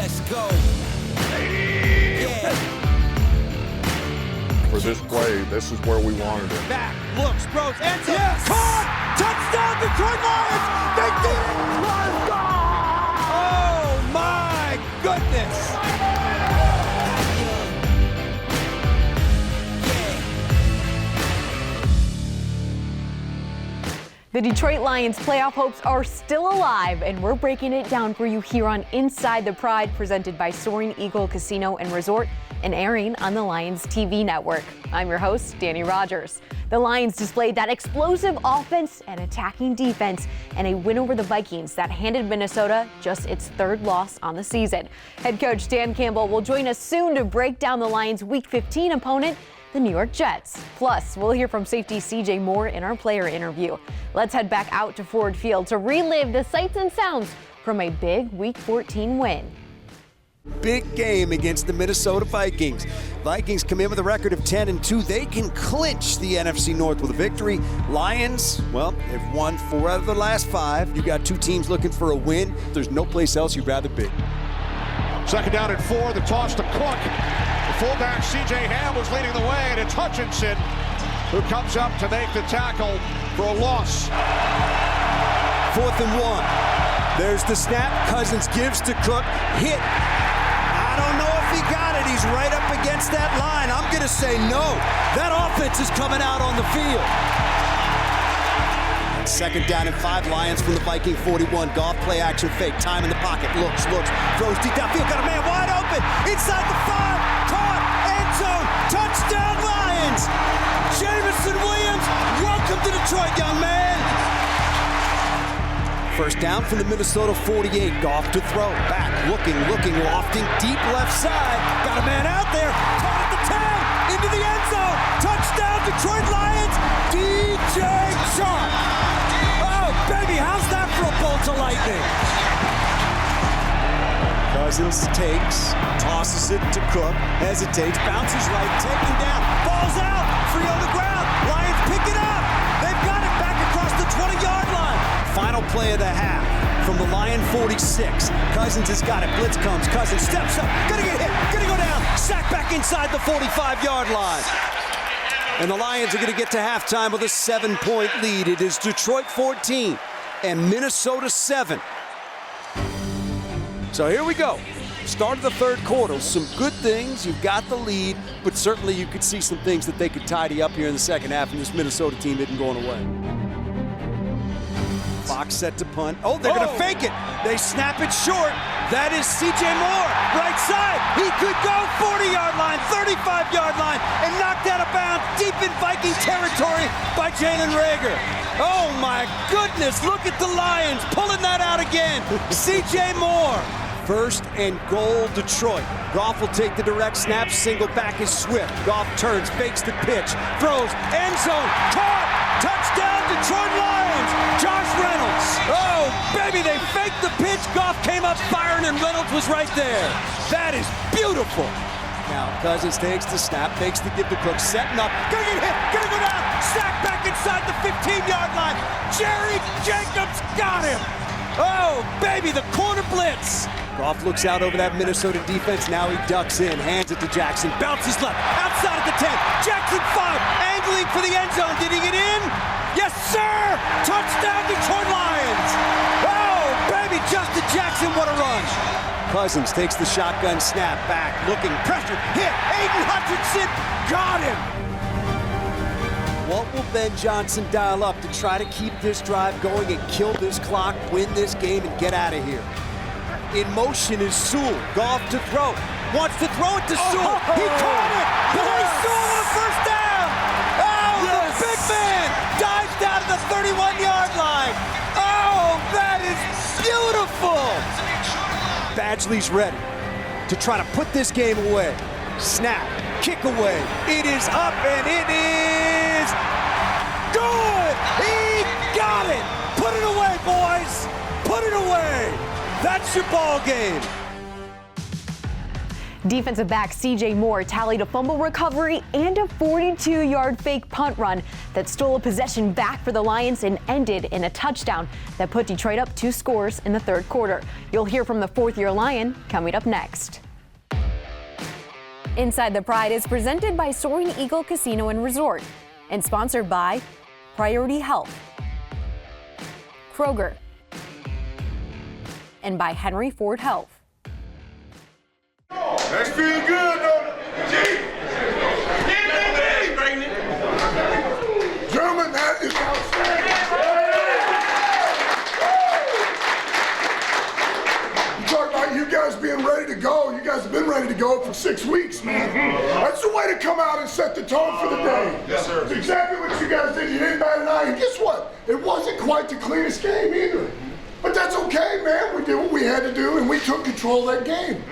Let's go. Yeah. For this play, this is where we wanted it. Back, looks, throws, ends up. Yes! Caught! Touchdown, Detroit Lions! They did it! Let's go! Oh, my goodness! The Detroit Lions playoff hopes are still alive, and we're breaking it down for you here on Inside the Pride, presented by Soaring Eagle Casino and Resort and airing on the Lions TV network. I'm your host, Dannie Rogers. The Lions displayed that explosive offense and attacking defense and a win over the Vikings that handed Minnesota just its third loss on the season. Head coach Dan Campbell will join us soon to break down the Lions' Week 15 opponent, the New York Jets. Plus, we'll hear from safety S.C.J. more in our player interview. Let's head back out to Ford Field to relive the sights and sounds from a big Week 14 win. Big game against the Minnesota Vikings. Vikings come in with a record of 10-2. They can clinch the NFC North with a victory. Lions, well, they've won 4 out of the last 5. You got 2 teams looking for a win. There's no place else you'd rather be. Second down and 4, the toss to Cook. The fullback S.C.J. Ham was leading the way, and it's Hutchinson who comes up to make the tackle for a loss. 4th and 1. There's the snap. Cousins gives to Cook. Hit. I don't know if he got it. He's right up against that line. I'm going to say no. That offense is coming out on the field. Second down and 5. Lions from the Viking 41. Goff play action fake. Time in the pocket. Looks. Throws deep downfield. Got a man wide open. Inside the 5. Caught. End zone. Touchdown Lions. Jamison Williams. Welcome to Detroit, young man. First down from the Minnesota 48. Goff to throw. Back. Looking. Lofting. Deep left side. Got a man out there. Caught at the 10. Into the end zone. Touchdown Detroit Lions. D.J. Chark. Oh, baby, how's that for a bolt of lightning? Cousins takes. Tosses it to Cook. Hesitates. Bounces right. Taken down. Falls out. Free on the ground. Lions pick it up. They've got it back across the 20-yard line. Final play of the half from the Lion 46. Cousins has got it. Blitz comes. Cousins steps up. Gonna get hit. Gonna go down. Sack back inside the 45-yard line. And the Lions are going to get to halftime with a 7-point lead. It is Detroit 14 and Minnesota 7. So here we go. Start of the third quarter. Some good things. You've got the lead, but certainly you could see some things that they could tidy up here in the second half, and this Minnesota team isn't going away. Fox set to punt. Oh, they're going to fake it. They snap it short. That is C.J. Moore, right side. He could go 40-yard line, 35-yard line, and knocked out of bounds deep in Viking territory by Jalen Reagor. Oh, my goodness. Look at the Lions pulling that out again. C.J. Moore. First and goal, Detroit. Goff will take the direct snap. Single back is Swift. Goff turns, fakes the pitch, throws, end zone, caught. Touchdown, Detroit Lions! Josh Reynolds. Oh, baby, they faked the pitch. Goff came up firing, and Reynolds was right there. That is beautiful. Now, Cousins takes the snap, fakes the give to Cook, setting up. Gonna get hit, gonna go down. Sack back inside the 15-yard line. Jerry Jacobs got him. Oh, baby, the corner blitz. Goff looks out over that Minnesota defense. Now he ducks in, hands it to Jackson, bounces left, outside of the 10. Jackson 5, angling for the end zone. Did he get in? Yes, sir! Touchdown, Detroit Lions! Oh, baby, Justin Jackson, what a run! Cousins takes the shotgun snap, back, looking, pressure, hit, Aiden Hutchinson, got him! What will Ben Johnson dial up to try to keep this drive going and kill this clock, win this game, and get out of here? In motion is Sewell. Goff to throw. Wants to throw it to Sewell. He caught it. Boy, Sewell on a first down. Oh, yes. The big man dives down to the 31-yard line. Oh, that is beautiful. Badgley's ready to try to put this game away. Snap. Kick away. It is up, and it is good. He got it. Put it away, boys. Put it away. That's your ball game. Defensive back S.C.J. tallied a fumble recovery and a 42-yard fake punt run that stole a possession back for the Lions and ended in a touchdown that put Detroit up 2 scores in the third quarter. You'll hear from the fourth-year Lion coming up next. Inside the Pride is presented by Soaring Eagle Casino and Resort and sponsored by Priority Health, Kroger, and by Henry Ford Health. That's feeling good, though. Gentlemen, that is outstanding. You talk about you guys being ready to go. You guys have been ready to go for 6 weeks, man. That's the way to come out and set the tone for the day. Yes, sir. That's exactly what you guys did. You didn't bat an eye. And guess what? It wasn't quite the cleanest game either. But that's okay, man. We did what we had to do, and we took control of that game.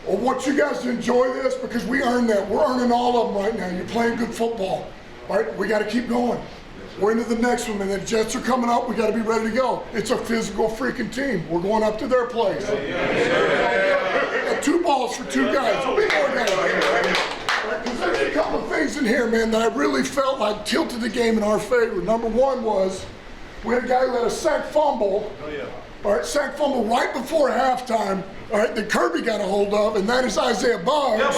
I want you guys to enjoy this because we earned that. We're earning all of them right now. You're playing good football. All right, we got to keep going. We're into the next one, and the Jets are coming up. We got to be ready to go. It's a physical freaking team. We're going up to their place. Got 2 balls for 2 guys. There'll be more guys. Because there's a couple of things in here, man, that I really felt like tilted the game in our favor. Number 1 was we had a guy who had a sack fumble. All right, sack fumble right before halftime. All right, that Kirby got a hold of, and that is Isaiah Boggs. All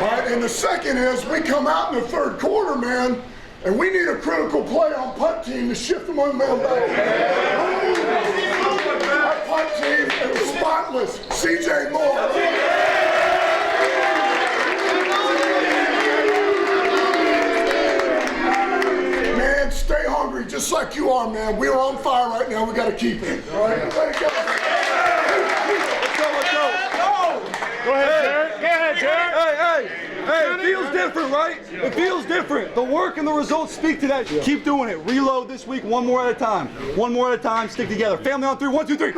right, and the second is we come out in the third quarter, man, and we need a critical play on punt team to shift them on man back. Our punt team, it was spotless. S.C.J. Stay hungry, just like you are, man. We're on fire right now. We got to keep it. All right, let it go. Let's go. Go ahead, Jared. Hey, it feels different, right? It feels different. The work and the results speak to that. Keep doing it. Reload this week, 1 more at a time. 1 more at a time, stick together. Family on 3, 1, 2, 3.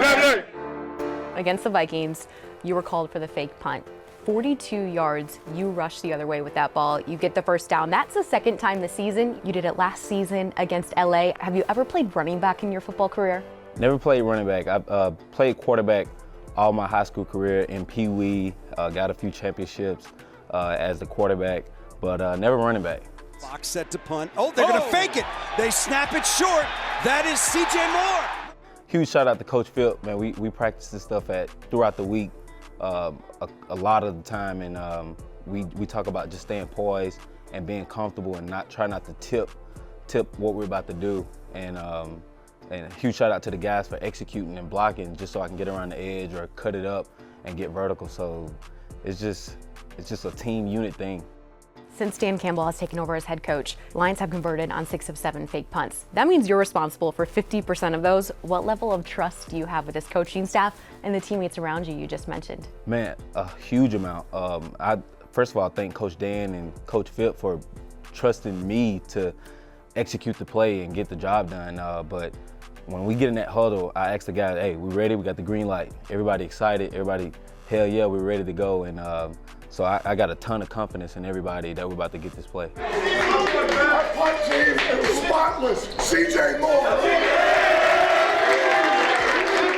Against the Vikings, you were called for the fake punt. 42 yards, you rushed the other way with that ball. You get the first down. That's the second time this season. You did it last season against LA. Have you ever played running back in your football career? Never played running back. I played quarterback all my high school career in Pee Wee. Got a few championships as the quarterback, but never running back. Box set to punt. Oh, they're going to fake it. They snap it short. That is C.J. Moore. Huge shout out to Coach Phil. Man, we practice this stuff throughout the week. A lot of the time, and we talk about just staying poised and being comfortable and try not to tip what we're about to do. And a huge shout out to the guys for executing and blocking just so I can get around the edge or cut it up and get vertical. So it's just a team unit thing. Since Dan Campbell has taken over as head coach, Lions have converted on 6 of 7 fake punts. That means you're responsible for 50% of those. What level of trust do you have with this coaching staff and the teammates around you just mentioned? Man, a huge amount. First of all, thank Coach Dan and Coach Phil for trusting me to execute the play and get the job done. But when we get in that huddle, I ask the guys, hey, we ready? We got the green light. Everybody excited. Everybody, hell yeah, we're ready to go. And so I got a ton of confidence in everybody that we're about to get this play. Our punt team, it was spotless. S.C.J.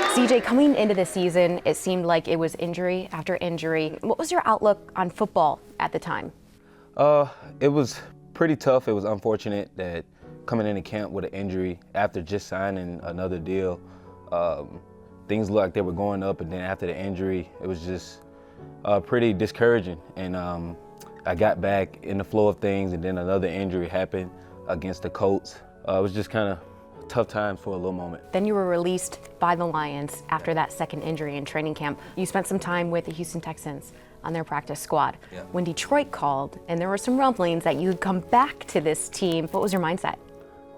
S.C.J., coming into the season, it seemed like it was injury after injury. What was your outlook on football at the time? It was pretty tough. It was unfortunate that coming into camp with an injury after just signing another deal, things looked like they were going up, and then after the injury, it was just pretty discouraging. And I got back in the flow of things, and then another injury happened against the Colts. It was just kind of tough times for a little moment. Then you were released by the Lions after that second injury in training camp. You spent some time with the Houston Texans on their practice squad. Yeah. When Detroit called and there were some rumblings that you'd come back to this team, what was your mindset?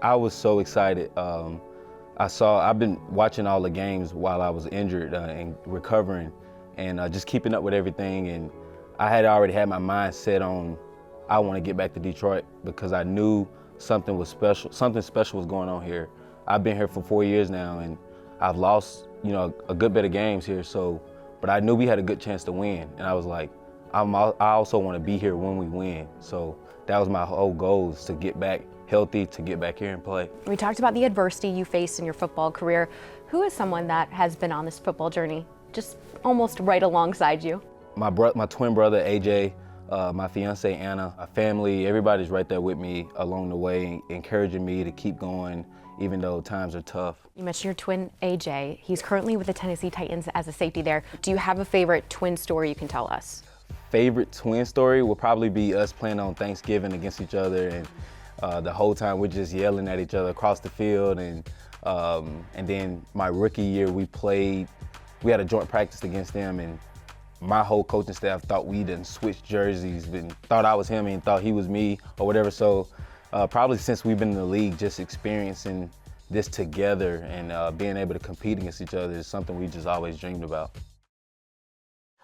I was so excited. I've been watching all the games while I was injured and recovering, and just keeping up with everything. And I had already had my mind set on I want to get back to Detroit because I knew something special was going on here. I've been here for 4 years now, and I've lost, a good bit of games here. But I knew we had a good chance to win, and I was like, I also want to be here when we win. So that was my whole goal, is to get back healthy to get back here and play. We talked about the adversity you faced in your football career. Who is someone that has been on this football journey just almost right alongside you? My twin brother, AJ, my fiance, Anna, my family, everybody's right there with me along the way, encouraging me to keep going, even though times are tough. You mentioned your twin, AJ. He's currently with the Tennessee Titans as a safety there. Do you have a favorite twin story you can tell us? Favorite twin story will probably be us playing on Thanksgiving against each other, and the whole time we're just yelling at each other across the field. And then my rookie year, we had a joint practice against them, and my whole coaching staff thought we didn't switch jerseys, and thought I was him and thought he was me or whatever. So probably since we've been in the league, just experiencing this together and being able to compete against each other is something we just always dreamed about.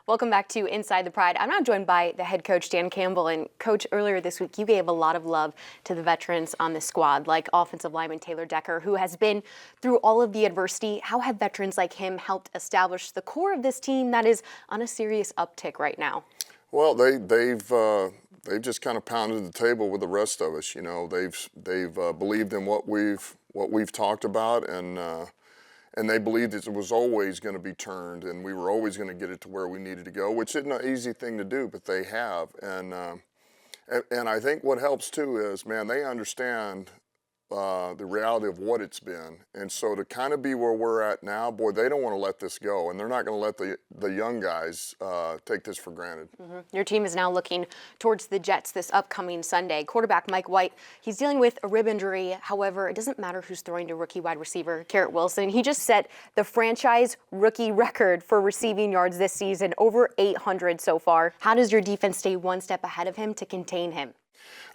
Welcome back to Inside the Pride. I'm now joined by the head coach, Dan Campbell. And Coach, earlier this week, you gave a lot of love to the veterans on the squad, like offensive lineman Taylor Decker, who has been through all of the adversity. How have veterans like him helped establish the core of this team that is on a serious uptick right now? Well, they've just kind of pounded the table with the rest of us. You know, they've believed in what we've talked about, and they believed it was always going to be turned, and we were always going to get it to where we needed to go, which isn't an easy thing to do, but they have. And I think what helps too is, man, they understand the reality of what it's been. And so to kind of be where we're at now, boy, they don't want to let this go, and they're not going to let the young guys take this for granted. Mm-hmm. Your team is now looking towards the Jets this upcoming Sunday. Quarterback Mike White, he's dealing with a rib injury. However, it doesn't matter who's throwing to rookie wide receiver Garrett Wilson. He just set the franchise rookie record for receiving yards this season, over 800 so far. How does your defense stay one step ahead of him to contain him?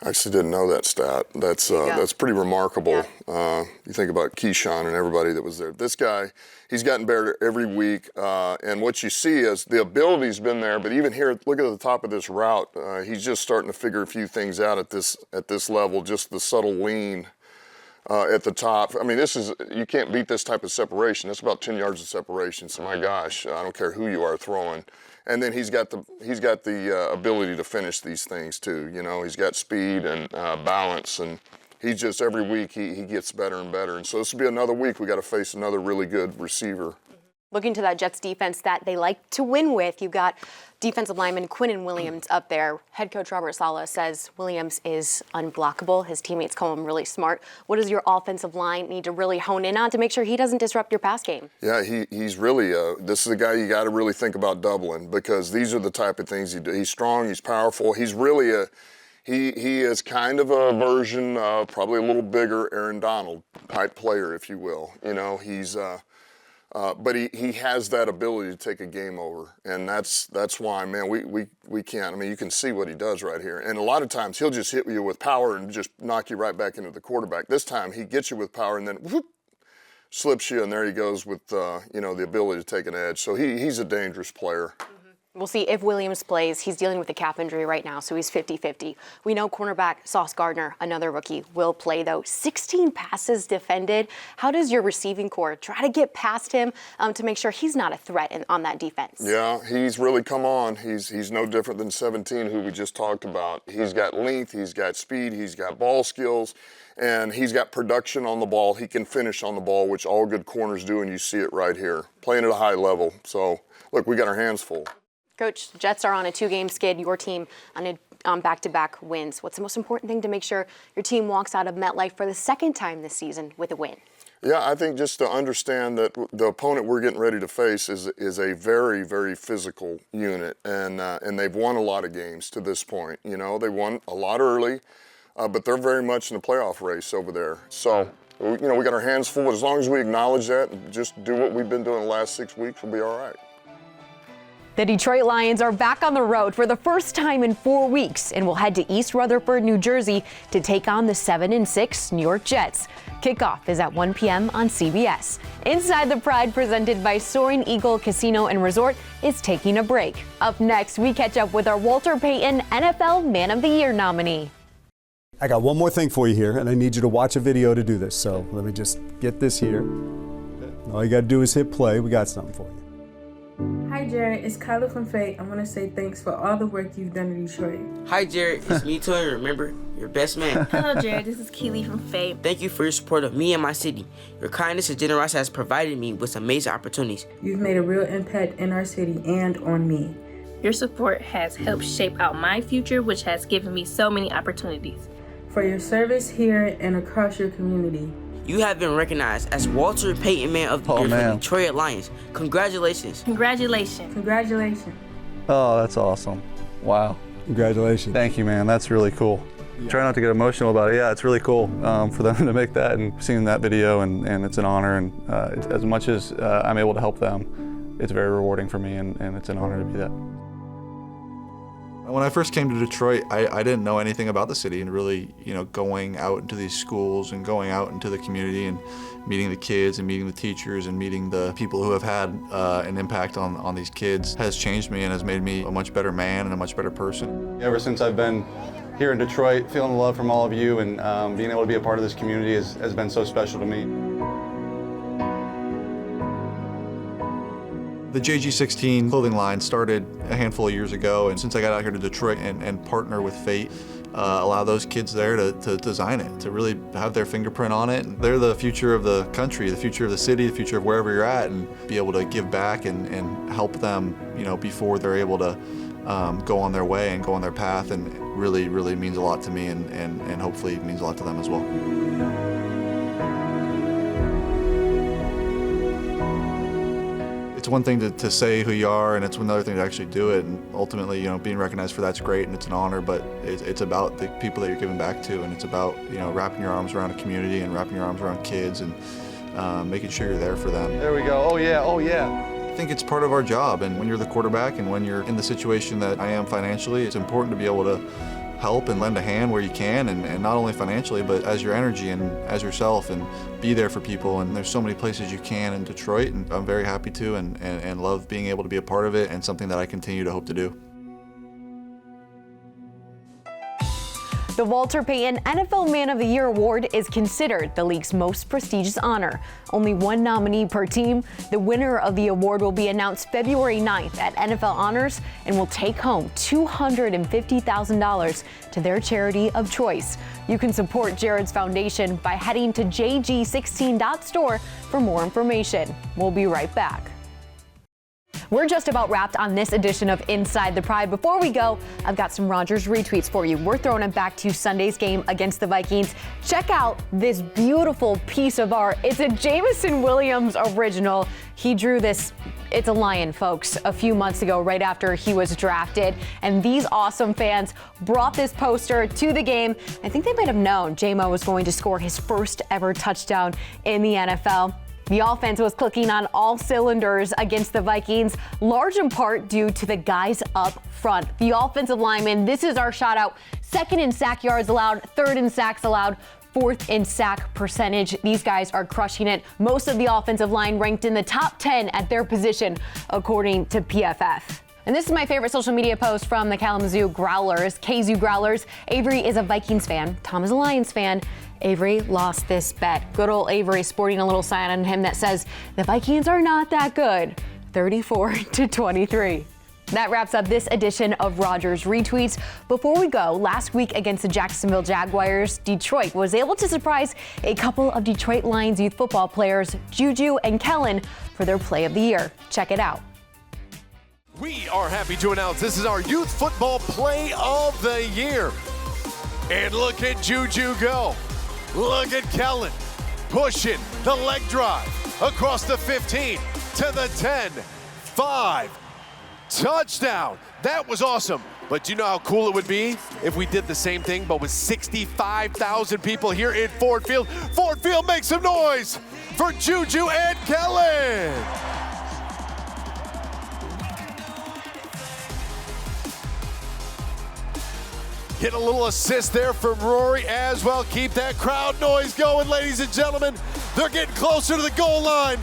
I actually didn't know that stat. That's pretty remarkable. Yeah. You think about Keyshawn and everybody that was there. This guy, he's gotten better every week, and what you see is the ability's been there, but even here, look at the top of this route. He's just starting to figure a few things out at this level, just the subtle lean at the top. I mean, you can't beat this type of separation. That's about 10 yards of separation, so my gosh, I don't care who you are throwing. And then he's got the ability to finish these things too. You know, he's got speed and balance, and he's just every week he gets better and better. And so this will be another week we got to face another really good receiver. Looking to that Jets defense that they like to win with, you've got defensive lineman Quinnen Williams up there. Head coach Robert Saleh says Williams is unblockable. His teammates call him really smart. What does your offensive line need to really hone in on to make sure he doesn't disrupt your pass game? Yeah, he's really, this is a guy you got to really think about doubling, because these are the type of things he does. He's strong, he's powerful. He's really he is kind of a version of probably a little bigger Aaron Donald type player, if you will. You know, he's but he has that ability to take a game over, and that's why, man, we can't. I mean, you can see what he does right here, and a lot of times he'll just hit you with power and just knock you right back into the quarterback. This time he gets you with power and then whoop, slips you, and there he goes with the ability to take an edge. So he's a dangerous player. We'll see if Williams plays. He's dealing with a calf injury right now, so he's 50-50. We know cornerback Sauce Gardner, another rookie, will play, though. 16 passes defended. How does your receiving core try to get past him to make sure he's not a threat on that defense? Yeah, he's really come on. He's no different than 17, who we just talked about. He's got length, he's got speed, he's got ball skills, and he's got production on the ball. He can finish on the ball, which all good corners do, and you see it right here. Playing at a high level. So, look, we got our hands full. Coach, Jets are on a 2-game skid, your team on back-to-back wins. What's the most important thing to make sure your team walks out of MetLife for the second time this season with a win? Yeah, I think just to understand that the opponent we're getting ready to face is a very, very physical unit, and they've won a lot of games to this point. You know, they won a lot early, but they're very much in the playoff race over there. So, we got our hands full, but as long as we acknowledge that and just do what we've been doing the last 6 weeks, we'll be all right. The Detroit Lions are back on the road for the first time in 4 weeks and will head to East Rutherford, New Jersey to take on the 7-6 New York Jets. Kickoff is at 1 p.m. on CBS. Inside the Pride, presented by Soaring Eagle Casino and Resort, is taking a break. Up next, we catch up with our Walter Payton NFL Man of the Year nominee. I got one more thing for you here, and I need you to watch a video to do this. So let me just get this here. All you got to do is hit play. We got something for you. Hi, Jared, it's Kyla from Fate. I want to say thanks for all the work you've done in Detroit. Hi Jared, it's me too, and remember, your best man. Hello Jared, this is Keely from Fate. Thank you for your support of me and my city. Your kindness and generosity has provided me with some amazing opportunities. You've made a real impact in our city and on me. Your support has helped shape out my future, which has given me so many opportunities. For your service here and across your community. You have been recognized as Walter Payton Man of the Year for the Detroit Lions. Congratulations. Congratulations. Congratulations. Oh, that's awesome. Wow. Congratulations. Thank you, man. That's really cool. Try not to get emotional about it. Yeah, it's really cool for them to make that and seeing that video, and it's an honor. And as much as I'm able to help them, it's very rewarding for me, and it's an honor to be that. When I first came to Detroit, I didn't know anything about the city, and really, going out into these schools and going out into the community and meeting the kids and meeting the teachers and meeting the people who have had an impact on these kids has changed me and has made me a much better man and a much better person. Ever since I've been here in Detroit, feeling the love from all of you and being able to be a part of this community has been so special to me. The JG16 clothing line started a handful of years ago, and since I got out here to Detroit and partner with Fate, allow those kids there to design it, to really have their fingerprint on it. They're the future of the country, the future of the city, the future of wherever you're at, and be able to give back and help them, before they're able to go on their way and go on their path, and really, really means a lot to me, and hopefully means a lot to them as well. It's one thing to say who you are, and it's another thing to actually do it. And ultimately, being recognized for that's great, and it's an honor. But it's about the people that you're giving back to, and it's about wrapping your arms around a community and wrapping your arms around kids and making sure you're there for them. There we go. Oh yeah. Oh yeah. I think it's part of our job, and when you're the quarterback and when you're in the situation that I am financially, it's important to be able to help and lend a hand where you can, and not only financially, but as your energy and as yourself, and be there for people. And there's so many places you can in Detroit, and I'm very happy to and love being able to be a part of it, and something that I continue to hope to do. The Walter Payton NFL Man of the Year award is considered the league's most prestigious honor. Only one nominee per team. The winner of the award will be announced February 9th at NFL Honors and will take home $250,000 to their charity of choice. You can support Jared's foundation by heading to jg16.store for more information. We'll be right back. We're just about wrapped on this edition of Inside the Pride. Before we go, I've got some Rogers retweets for you. We're throwing it back to Sunday's game against the Vikings. Check out this beautiful piece of art. It's a Jameson Williams original. He drew this, it's a lion, folks, a few months ago, right after he was drafted. And these awesome fans brought this poster to the game. I think they might have known J-Mo was going to score his first ever touchdown in the NFL. The offense was clicking on all cylinders against the Vikings, large in part due to the guys up front. The offensive linemen, this is our shout out. Second in sack yards allowed, third in sacks allowed, fourth in sack percentage. These guys are crushing it. Most of the offensive line ranked in the top 10 at their position, according to PFF. And this is my favorite social media post from the Kalamazoo Growlers, KZoo Growlers. Avery is a Vikings fan. Tom is a Lions fan. Avery lost this bet. Good old Avery sporting a little sign on him that says, the Vikings are not that good. 34-23. That wraps up this edition of Rogers Retweets. Before we go, last week against the Jacksonville Jaguars, Detroit was able to surprise a couple of Detroit Lions youth football players, Juju and Kellen, for their play of the year. Check it out. We are happy to announce this is our youth football play of the year. And look at Juju go. Look at Kellen pushing the leg drive across the 15 to the 10, 5, touchdown. That was awesome. But do you know how cool it would be if we did the same thing, but with 65,000 people here in Ford Field? Ford Field, make some noise for Juju and Kellen. Get a little assist there from Rory as well. Keep that crowd noise going, ladies and gentlemen. They're getting closer to the goal line.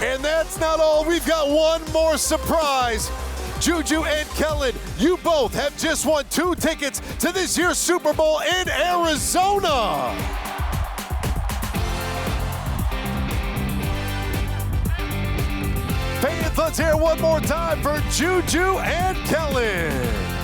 And that's not all. We've got one more surprise. Juju and Kellen, you both have just won 2 tickets to this year's Super Bowl in Arizona. Let's hear it one more time for Juju and Kellen.